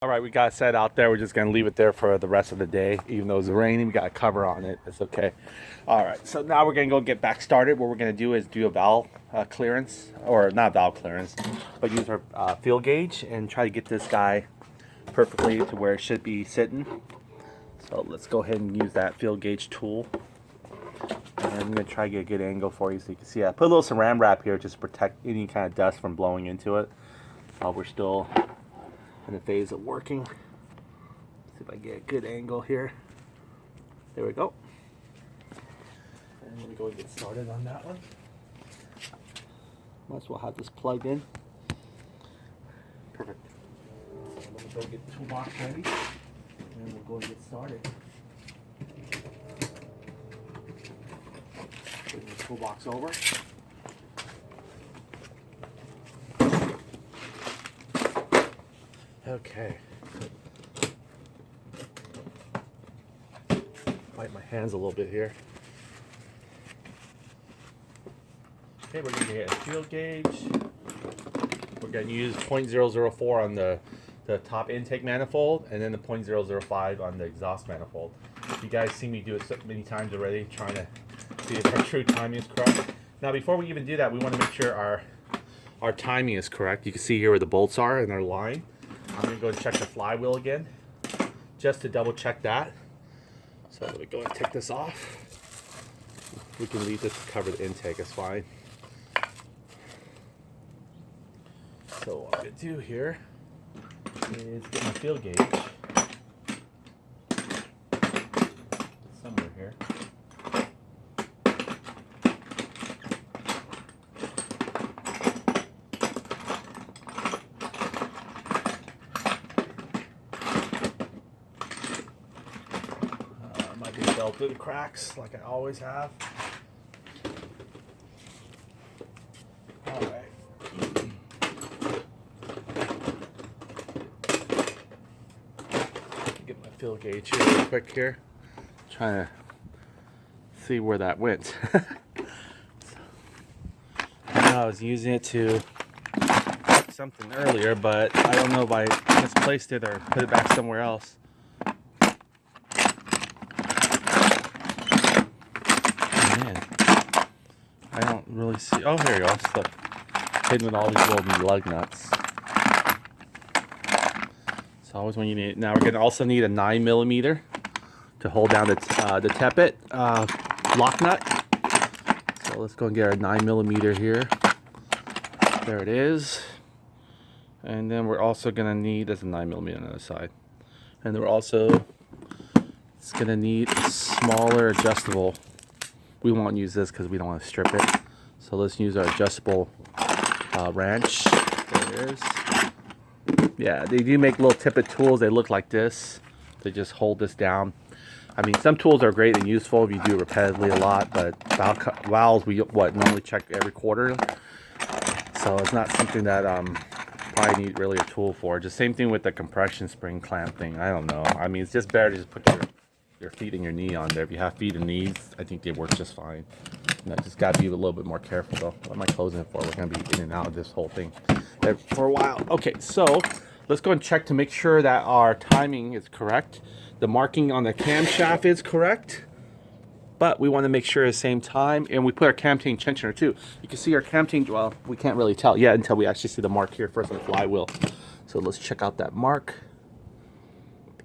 All right, we got it set out there. We're just gonna leave it there for the rest of the day. Even though it's raining, we got a cover on it. It's okay. All right, so now we're gonna go get back started. What we're gonna do is do a valve clearance, or not valve clearance, but use our field gauge and try to get this guy perfectly to where it should be sitting. So let's go ahead and use that field gauge tool. And I'm gonna try to get a good angle for you so you can see. I put a little saran wrap here just to protect any kind of dust from blowing into it. We're still in the phase of working. See if I can get a good angle here. There we go. And let me go and get started on that one. Might as well have this plugged in. Perfect. So let me go get the toolbox ready, and we'll go and get started. Bring the toolbox over. Okay. Wipe my hands a little bit here. Okay, we're going to get a field gauge. We're going to use 0.004 on the top intake manifold, and then the 0.005 on the exhaust manifold. You guys see me do it so many times already, trying to see if our true timing is correct. Now, before we even do that, we want to make sure our timing is correct. You can see here where the bolts are in our line. I'm going to go and check the flywheel again, just to double check that. So let me go and take this off. We can leave this to cover the intake, it's fine. So what I'm going to do here is get my field gauge. Somewhere here. Might be fell through the cracks like I always have. Alright. Get my field gauge here real quick here. Trying to see where that went. I was using it to something earlier, but I don't know if I misplaced it or put it back somewhere else. Man, I don't really see. Oh, here you go. It's hidden with all these little lug nuts. So always when you need. Now we're gonna also need a 9mm to hold down the teppet lock nut. So let's go and get our 9mm here. There it is. And then we're also gonna need, there's a 9mm on the other side. And then we're also gonna need a smaller adjustable. We won't use this because we don't want to strip it. So let's use our adjustable wrench. There it is. Yeah, they do make little tippet tools. They look like this. They just hold this down. I mean, some tools are great and useful if you do repetitively a lot, but valves we normally check every quarter. So it's not something that probably need really a tool for. Just same thing with the compression spring clamp thing. I don't know. I mean, it's just better to just put your feet and your knee on there. If you have feet and knees, I think they work just fine. You know, just got to be a little bit more careful though. What am I closing it for? We're going to be in and out of this whole thing for a while. Okay, so let's go and check to make sure that our timing is correct. The marking on the camshaft is correct, but we want to make sure at the same time, and we put our cam chain tensioner too. You can see our cam chain, well, we can't really tell yet until we actually see the mark here first on the flywheel. So let's check out that mark.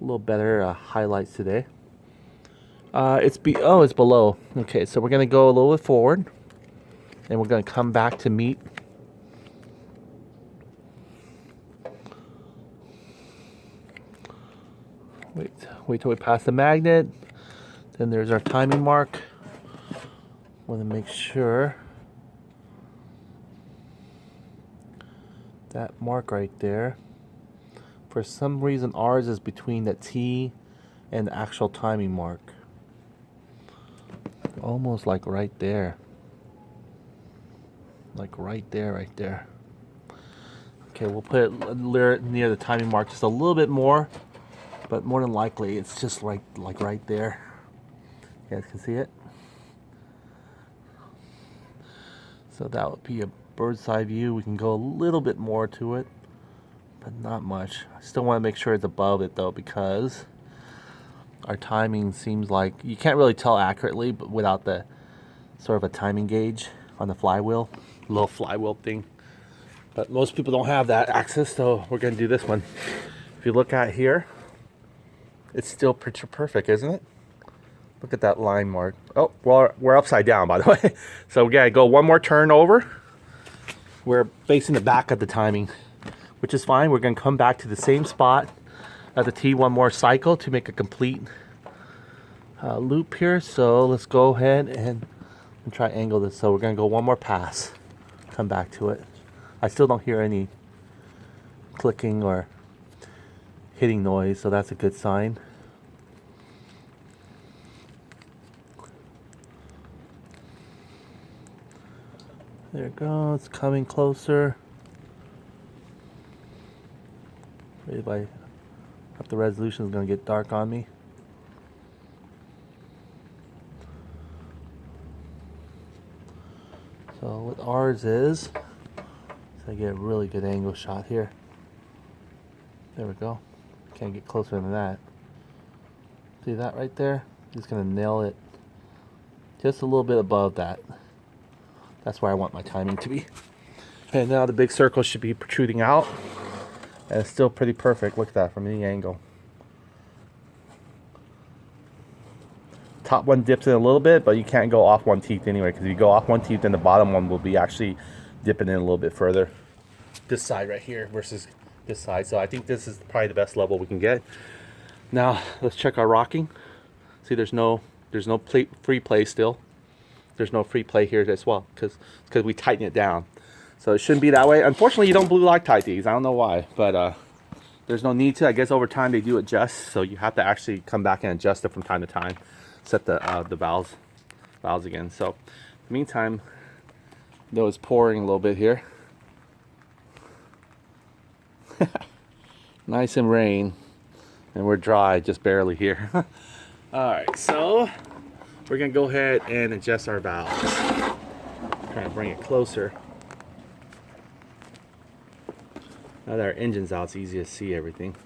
A little better highlights today. It's below. Okay, so we're gonna go a little bit forward, and we're gonna come back to meet. Wait till we pass the magnet. Then there's our timing mark. Want to make sure that mark right there. For some reason, ours is between the T and the actual timing mark. Almost like right there. Like right there. Okay, we'll put it near the timing mark just a little bit more, but more than likely it's just like right there. You guys can see it. So that would be a bird's eye view. We can go a little bit more to it, but not much. I still want to make sure it's above it though, because our timing seems like you can't really tell accurately, but without the sort of a timing gauge on the flywheel, little flywheel thing. But most people don't have that access, so we're gonna do this one. If you look at here, it's still picture perfect, isn't it? Look at that line mark. Oh, well, we're upside down, by the way. So we gotta go one more turn over. We're facing the back of the timing, which is fine. We're gonna come back to the same spot at the T one more cycle to make a complete loop here. So let's go ahead and try to angle this. So we're gonna go one more pass, come back to it. I still don't hear any clicking or hitting noise, so that's a good sign. There it goes, coming closer. If I up the resolution is going to get dark on me. So what ours is, so I get a really good angle shot here. There we go. Can't get closer than that. See that right there? Just going to nail it just a little bit above that. That's where I want my timing to be. And now the big circle should be protruding out. And it's still pretty perfect. Look at that from any angle. Top one dips in a little bit, but you can't go off one teeth anyway, because if you go off one teeth, then the bottom one will be actually dipping in a little bit further. This side right here versus this side. So I think this is probably the best level we can get. Now let's check our rocking. See, there's no free play still. There's no free play here as well, because we tighten it down. So it shouldn't be that way. Unfortunately, you don't blue lock tight these. I don't know why, but there's no need to. I guess over time they do adjust, so you have to actually come back and adjust it from time to time. Set the valves again. So in the meantime, though it's pouring a little bit here. Nice and rain, and we're dry just barely here. All right, so we're gonna go ahead and adjust our valves. Try to bring it closer. Now that our engine's out, it's easy to see everything.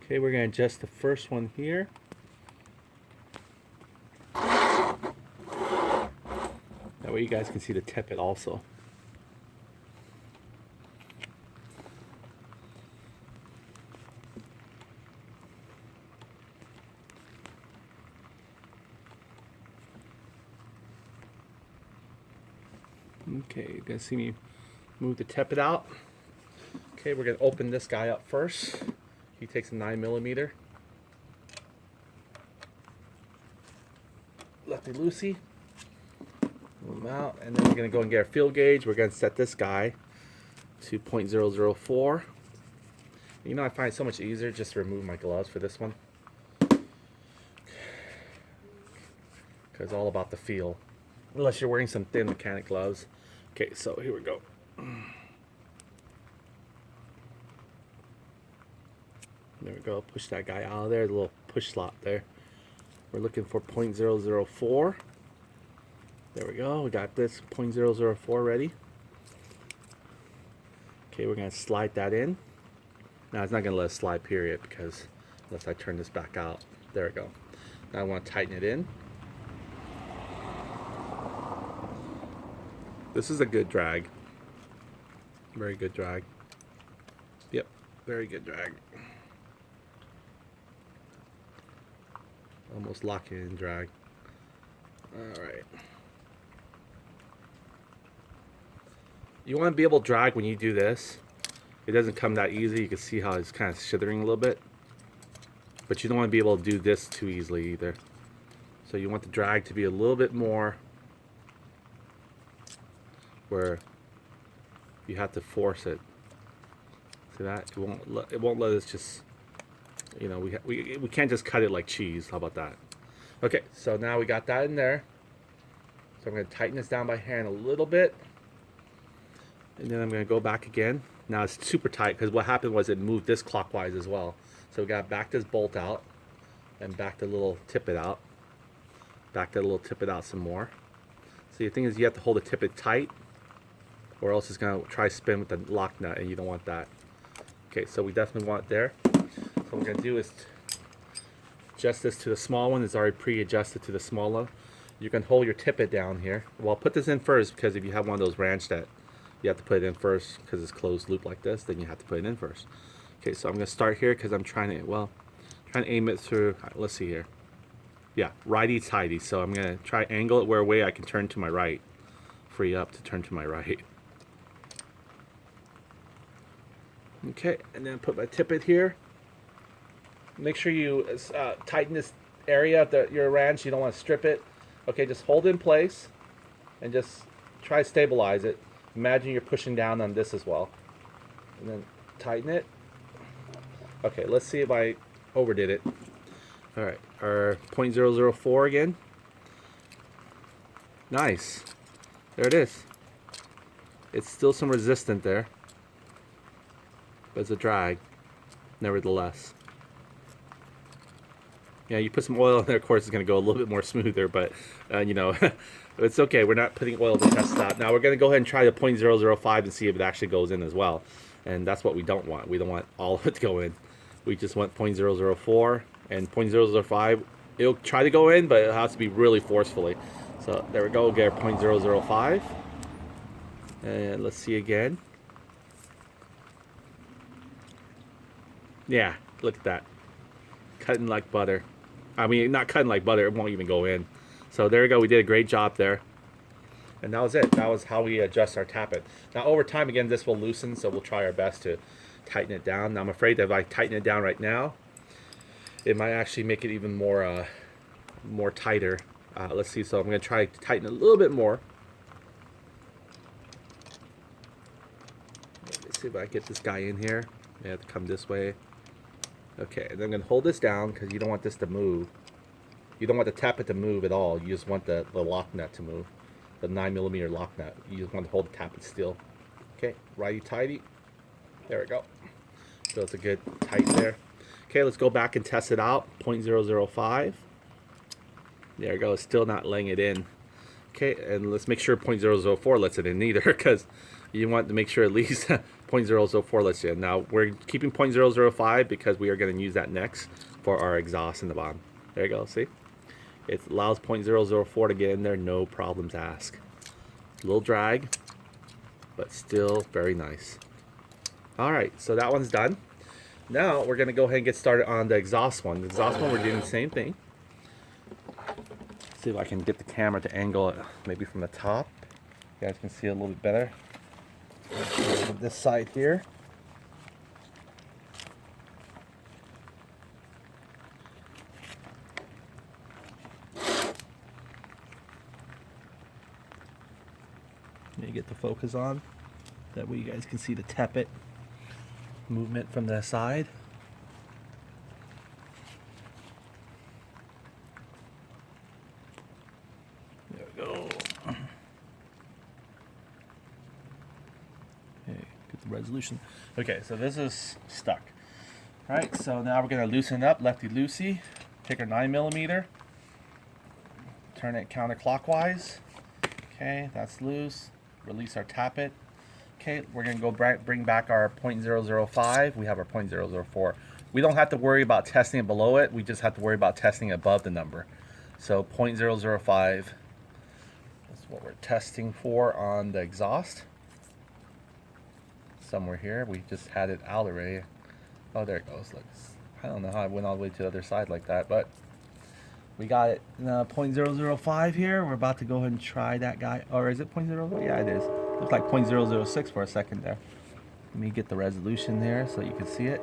Okay, we're going to adjust the first one here. That way you guys can see the tippet also. Okay, you're going to see me move the tippet out. Okay, we're going to open this guy up first. He takes a 9mm. Lefty loosey. Move him out, and then we're going to go and get our field gauge. We're going to set this guy to 0.004. You know, I find it so much easier just to remove my gloves for this one, because it's all about the feel. Unless you're wearing some thin mechanic gloves. Okay, so here we go. There we go. Push that guy out of there. The little push slot there. We're looking for 0.004. There we go. We got this 0.004 ready. Okay, we're going to slide that in. Now, it's not going to let us slide, period, because unless I turn this back out. There we go. Now I want to tighten it in. This is a good drag. Very good drag. Yep, very good drag. Almost locking in drag. Alright. You want to be able to drag when you do this. It doesn't come that easy. You can see how it's kind of shithering a little bit. But you don't want to be able to do this too easily either. So you want the drag to be a little bit more where you have to force it. See that? It won't let us just, you know, we can't just cut it like cheese. How about that? Okay, so now we got that in there. So I'm going to tighten this down by hand a little bit. And then I'm going to go back again. Now it's super tight because what happened was it moved this clockwise as well. So we got to back this bolt out and back the little tippet out. back that little tippet out some more. So the thing is, you have to hold the tippet tight, or else it's gonna try to spin with the lock nut, and you don't want that. Okay, so we definitely want it there. So what we're gonna do is adjust this to the small one. It's already pre-adjusted to the small one. You can hold your tippet down here. Well, put this in first, because if you have one of those ranch that you have to put it in first because it's closed loop like this, then you have to put it in first. Okay, so I'm gonna start here because I'm trying to aim it through. Right, let's see here. Yeah, righty-tighty. So I'm gonna try angle it where a way I can turn to my right. Free up to turn to my right. Okay, and then put my tippet here. Make sure you tighten this area of your wrench. You don't want to strip it. Okay, just hold it in place and just try to stabilize it. Imagine you're pushing down on this as well. And then tighten it. Okay, let's see if I overdid it. All right, our 0.004 again. Nice. There it is. It's still some resistance there, but it's a drag, nevertheless. Yeah, you put some oil in there, of course, it's going to go a little bit more smoother, but, you know, it's okay. We're not putting oil to test out. Now, we're going to go ahead and try the 0.005 and see if it actually goes in as well. And that's what we don't want. We don't want all of it to go in. We just want 0.004 and 0.005. It'll try to go in, but it has to be really forcefully. So, there we go. We'll get our 0.005. And let's see again. Yeah, look at that. Cutting like butter. I mean, not cutting like butter, it won't even go in. So there we go, we did a great job there. And that was it. That was how we adjust our tappet. Now over time, again, this will loosen, so we'll try our best to tighten it down. Now I'm afraid that if I tighten it down right now, it might actually make it even more tighter. Let's see, so I'm gonna try to tighten it a little bit more. Let's see if I get this guy in here. I have to come this way. Okay, and then I'm going to hold this down because you don't want this to move. You don't want the tappet to move at all. You just want the lock nut to move. The 9mm lock nut. You just want to hold the tappet still. Okay, righty-tighty. There we go. So it's a good tight there. Okay, let's go back and test it out. 0.005. There we go. It's still not laying it in. Okay, and let's make sure 0.004 lets it in either, because you want to make sure at least 0.004 lets it in. Now we're keeping 0.005 because we are going to use that next for our exhaust in the bottom. There you go. See, it allows 0.004 to get in there, no problems asked. A little drag, but still very nice. All right, so that one's done. Now we're going to go ahead and get started on the exhaust one. The exhaust one, we're doing the same thing. See if I can get the camera to angle it maybe from the top. You guys can see it a little bit better. This side here. Let me get the focus on. That way you guys can see the tappet movement from the side. There we go. Okay, get the resolution. Okay, so this is stuck. Alright, so now we're going to loosen up, lefty-loosey. Take our 9mm. Turn it counterclockwise. Okay, that's loose. Release our tappet. Okay, we're going to go bring back our 0.005. We have our 0.004. We don't have to worry about testing it below it. We just have to worry about testing above the number. So 0.005 is what we're testing for on the exhaust. Somewhere here. We just had it out already. Oh, there it goes. Look, I don't know how I went all the way to the other side like that, but we got it. 0.005 here. We're about to go ahead and try that guy. Or is it 0.0? Yeah, it is. Looks like 0.006 for a second there. Let me get the resolution there so you can see it.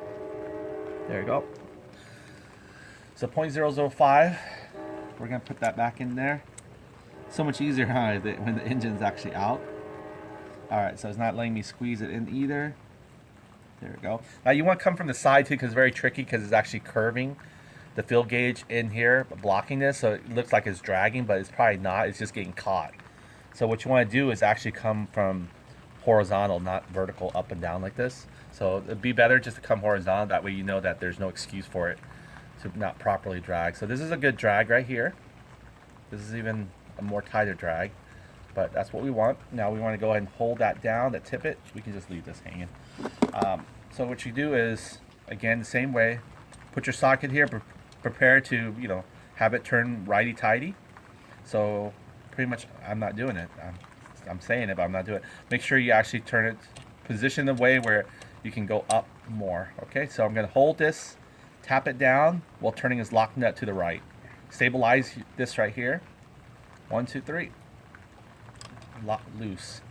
There you go. So 0.005. We're going to put that back in there. So much easier, huh, when the engine's actually out. Alright, so it's not letting me squeeze it in either. There we go. Now you want to come from the side too, because it's very tricky because it's actually curving the fill gauge in here, blocking this, so it looks like it's dragging, but it's probably not. It's just getting caught. So what you want to do is actually come from horizontal, not vertical, up and down like this. So it'd be better just to come horizontal. That way you know that there's no excuse for it to not properly drag. So this is a good drag right here. This is even a more tighter drag, but that's what we want. Now we want to go ahead and hold that down, that tippet. We can just leave this hanging. So what you do is, again, the same way, put your socket here, prepare to, you know, have it turn righty-tighty. So pretty much, I'm not doing it. I'm saying it, but I'm not doing it. Make sure you actually turn it, position the way where you can go up more. Okay, so I'm going to hold this, tap it down while turning his lock nut to the right. Stabilize this right here. 1, 2, 3. Lot loose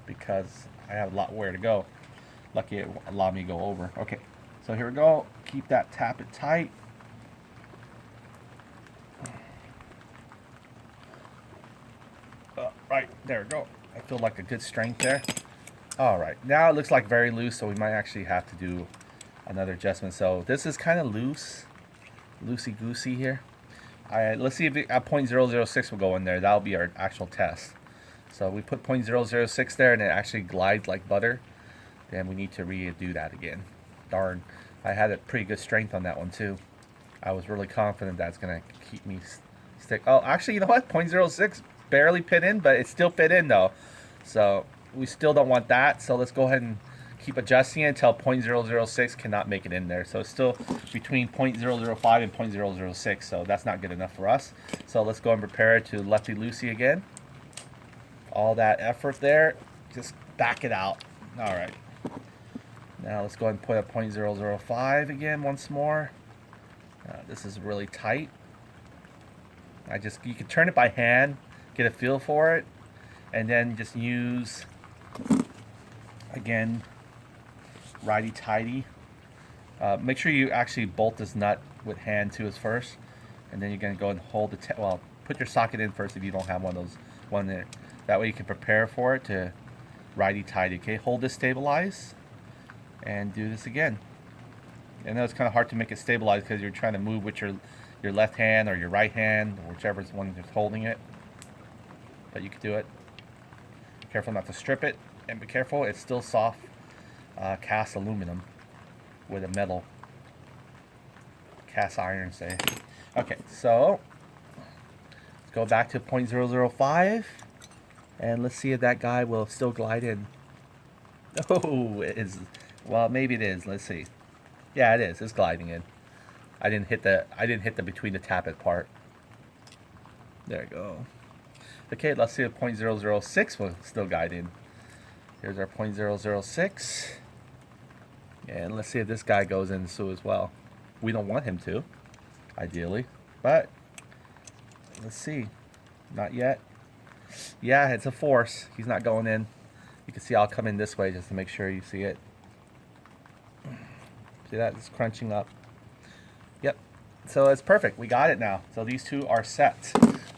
because I have a lot where to go. Lucky it allowed me to go over. Okay, so here we go. Keep that tap it tight. Right, there we go. I feel like a good strength there. All right, now it looks like very loose, so we might actually have to do another adjustment. So this is kind of loose, loosey-goosey here. Let's see if a 0.006 will go in there. That'll be our actual test. So we put 0.006 there, and it actually glides like butter. Then we need to redo that again. Darn, I had a pretty good strength on that one too. I was really confident that's gonna keep me stick. Oh, actually, you know what? 0.06 barely fit in, but it still fit in though. So we still don't want that. So let's go ahead and keep adjusting it until 0.006 cannot make it in there. So it's still between 0.005 and 0.006. So that's not good enough for us. So let's go and prepare it to lefty-loosey again. All that effort there, just back it out. All right. Now let's go ahead and put a 0.005 again once more. This is really tight. You can turn it by hand, get a feel for it, and then just use, again, righty-tighty. Make sure you actually bolt this nut with hand too as first, and then you're going to go and hold the, well, put your socket in first if you don't have one of those, one there. That way you can prepare for it to righty-tighty. Okay, hold this stabilized, and do this again. I know it's kind of hard to make it stabilize because you're trying to move with your left hand or your right hand, or whichever one is holding it. But you can do it. Careful not to strip it, and be careful, it's still soft cast aluminum with a metal cast iron, say. Okay, so let's go back to 0.005, and let's see if that guy will still glide in. Oh, it is. Well, maybe it is. Let's see. Yeah, it is. It's gliding in. I didn't hit the between the tappet part. There we go. Okay, let's see if 0.006 will still guide in. Here's our 0.006. And let's see if this guy goes in too as well. We don't want him to, ideally. But let's see. Not yet. Yeah, it's a force. He's not going in. You can see I'll come in this way just to make sure you see it. See that? It's crunching up. Yep. So it's perfect. We got it now. So these two are set.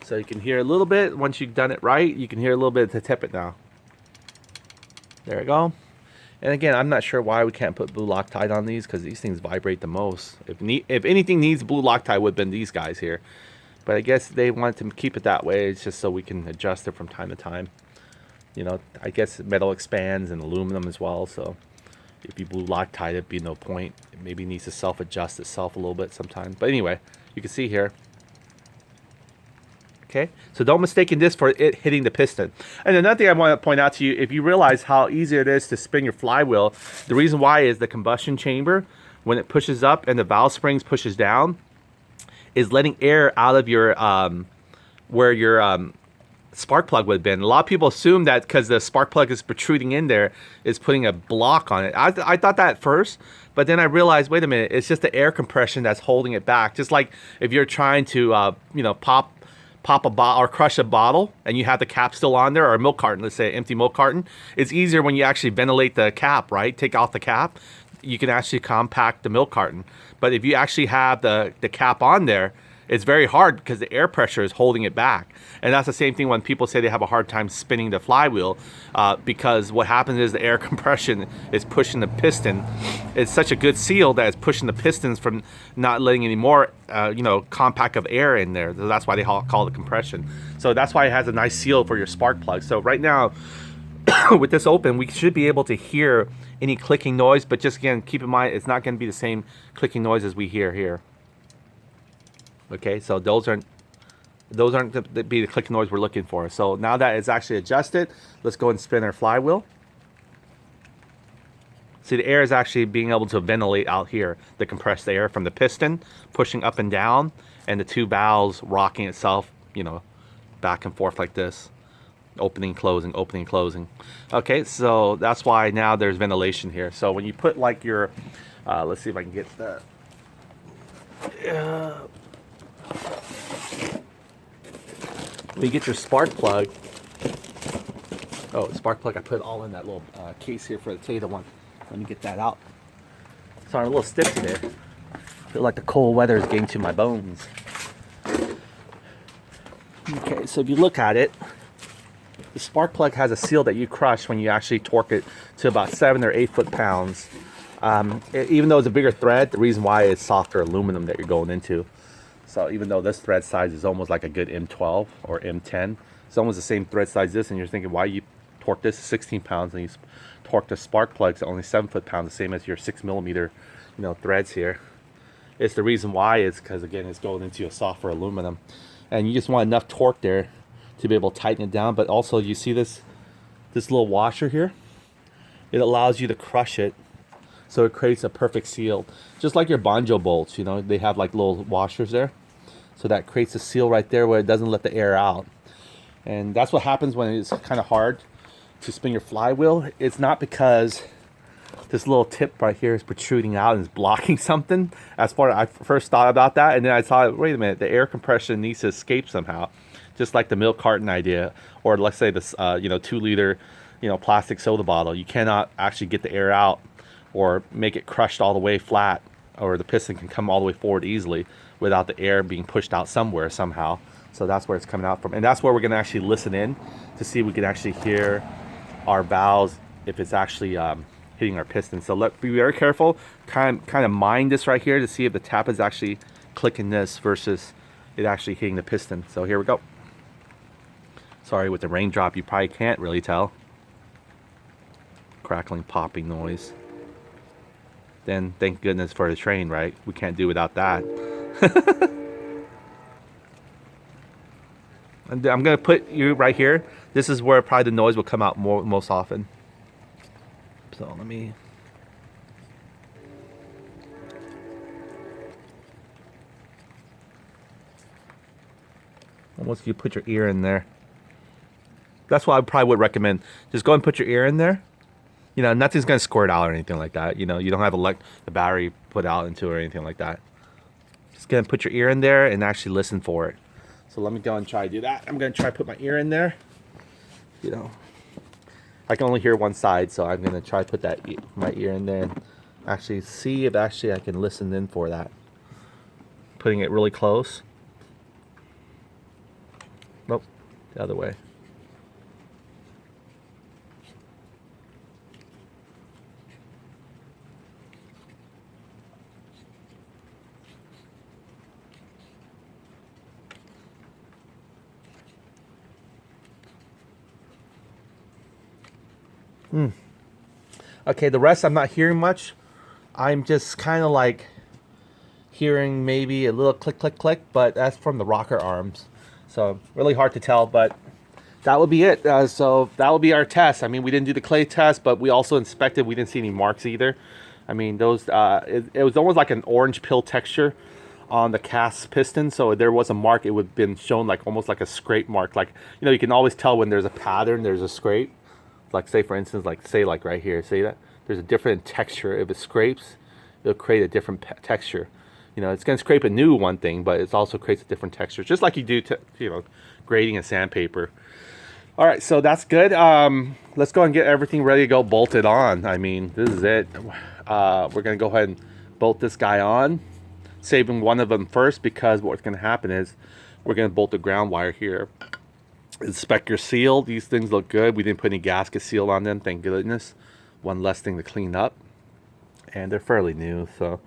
So you can hear a little bit. Once you've done it right, you can hear a little bit to tip it now. There we go. And again, I'm not sure why we can't put blue Loctite on these, because these things vibrate the most. If anything needs blue Loctite, would have been these guys here. But I guess they wanted to keep it that way. It's just so we can adjust it from time to time. You know, I guess metal expands and aluminum as well. So if you blue Loctite, it'd be no point. It maybe needs to self-adjust itself a little bit sometimes. But anyway, you can see here. Okay, so don't mistake this for it hitting the piston. And another thing I want to point out to you, if you realize how easy it is to spin your flywheel, the reason why is the combustion chamber, when it pushes up and the valve springs pushes down, is letting air out of your, where your spark plug would have been. A lot of people assume that because the spark plug is protruding in there, is putting a block on it. I thought that at first, but then I realized, wait a minute, it's just the air compression that's holding it back. Just like if you're trying to, you know, pop a bottle or crush a bottle and you have the cap still on there, or a milk carton, let's say empty milk carton. It's easier when you actually ventilate the cap, right? Take off the cap. You can actually compact the milk carton. But if you actually have the cap on there, it's very hard because the air pressure is holding it back. And that's the same thing when people say they have a hard time spinning the flywheel, because what happens is the air compression is pushing the piston. It's such a good seal that it's pushing the pistons from not letting any more, you know, compact of air in there. So that's why they call it compression. So that's why it has a nice seal for your spark plug. So right now, with this open, we should be able to hear any clicking noise, but just again, keep in mind, it's not going to be the same clicking noise as we hear here. Okay, so those are, Those aren't going to be the click noise we're looking for. So now that it's actually adjusted, let's go and spin our flywheel. See, the air is actually being able to ventilate out here, the compressed air from the piston pushing up and down, and the two valves rocking itself, you know, back and forth like this. Opening, closing, opening, closing. Okay, so that's why now there's ventilation here. So when you put like your, let's see if I can get that. When you get your spark plug, spark plug, I put it all in that little case here for the Taida one. Let me get that out. Sorry, I'm a little stiff today. I feel like the cold weather is getting to my bones. Okay, so if you look at it, the spark plug has a seal that you crush when you actually torque it to about 7 or 8 foot-pounds. Even though it's a bigger thread, the reason why is softer aluminum that you're going into. So even though this thread size is almost like a good M12 or M10, it's almost the same thread size as this, and you're thinking, why you torque this to 16 pounds and you torque the spark plugs to only 7 foot-pounds, the same as your 6mm, threads here. It's the reason why is because, again, it's going into a softer aluminum, and you just want enough torque there to be able to tighten it down. But also, you see this little washer here? It allows you to crush it, so it creates a perfect seal, just like your banjo bolts. They have like little washers there, so that creates a seal right there where it doesn't let the air out. And that's what happens when it's kind of hard to spin your flywheel. It's not because this little tip right here is protruding out and is blocking something. As far as I first thought about that, and then I thought, wait a minute, the air compression needs to escape somehow, just like the milk carton idea, or let's say this 2-liter plastic soda bottle. You cannot actually get the air out or make it crushed all the way flat, or the piston can come all the way forward easily without the air being pushed out somewhere somehow. So that's where it's coming out from, and that's where we're going to actually listen in to see if we can actually hear our valves if it's actually hitting our piston. So let's be very careful, kind of mind this right here to see if the tap is actually clicking this versus it actually hitting the piston. So here we go. Sorry, with the raindrop you probably can't really tell. Crackling, popping noise. Then thank goodness for the train, right? We can't do without that. And I'm gonna put you right here. This is where probably the noise will come out most often. So let me. Almost you put your ear in there. That's what I probably would recommend. Just go and put your ear in there. Nothing's gonna squirt out or anything like that. You don't have the battery put out into it or anything like that. Just gonna put your ear in there and actually listen for it. So let me go and try to do that. I'm gonna try to put my ear in there. I can only hear one side, so I'm gonna try to put my ear in there and actually see if I can listen in for that. Putting it really close. Nope, the other way. Okay, the rest I'm not hearing much. I'm just kind of like hearing maybe a little click, click, click, but that's from the rocker arms. So really hard to tell, but that will be it. So that will be our test. I mean, we didn't do the clay test, but we also inspected. We didn't see any marks either. I mean, those it was almost like an orange pill texture on the cast piston, so there was a mark. It would have been shown like almost like a scrape mark. Like, you can always tell when there's a pattern, there's a scrape. Like, say for instance, like right here, see that? There's a different texture. If it scrapes, it'll create a different texture. It's going to scrape a new one thing, but it also creates a different texture, just like you do to, grading a sandpaper. All right, so that's good. Let's go and get everything ready to go bolted on. I mean, this is it. We're going to go ahead and bolt this guy on, saving one of them first, because what's going to happen is we're going to bolt the ground wire here. Inspect your seal. These things look good. We didn't put any gasket seal on them, thank goodness. One less thing to clean up, and they're fairly new. So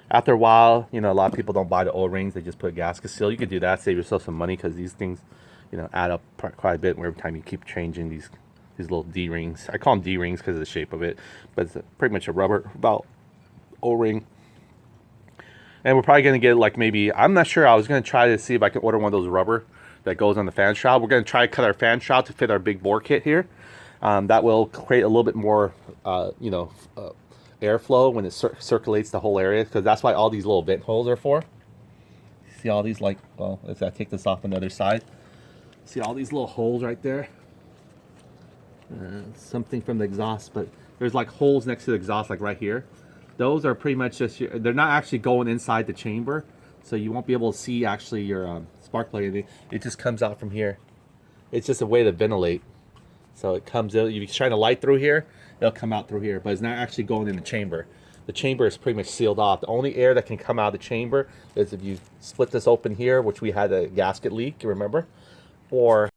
after a while, a lot of people don't buy the O-rings, they just put a gasket seal. You could do that, save yourself some money, because these things add up quite a bit every time you keep changing these little D-rings. I call them D-rings because of the shape of it, but it's pretty much a rubber O-ring. And we're probably going to get like maybe, I'm not sure, I was going to try to see if I can order one of those rubber that goes on the fan shroud. We're going to try to cut our fan shroud to fit our big bore kit here. That will create a little bit more, airflow when it circulates the whole area, because that's why all these little vent holes are for. See all these, like, well, if I take this off on the other side, see all these little holes right there? Something from the exhaust, but there's like holes next to the exhaust, like right here. Those are pretty much just they're not actually going inside the chamber, so you won't be able to see actually your spark plug. It just comes out from here. It's just a way to ventilate. So it comes out, if you're trying to light through here, it'll come out through here, but it's not actually going in the chamber. The chamber is pretty much sealed off. The only air that can come out of the chamber is if you split this open here, which we had a gasket leak, you remember? Or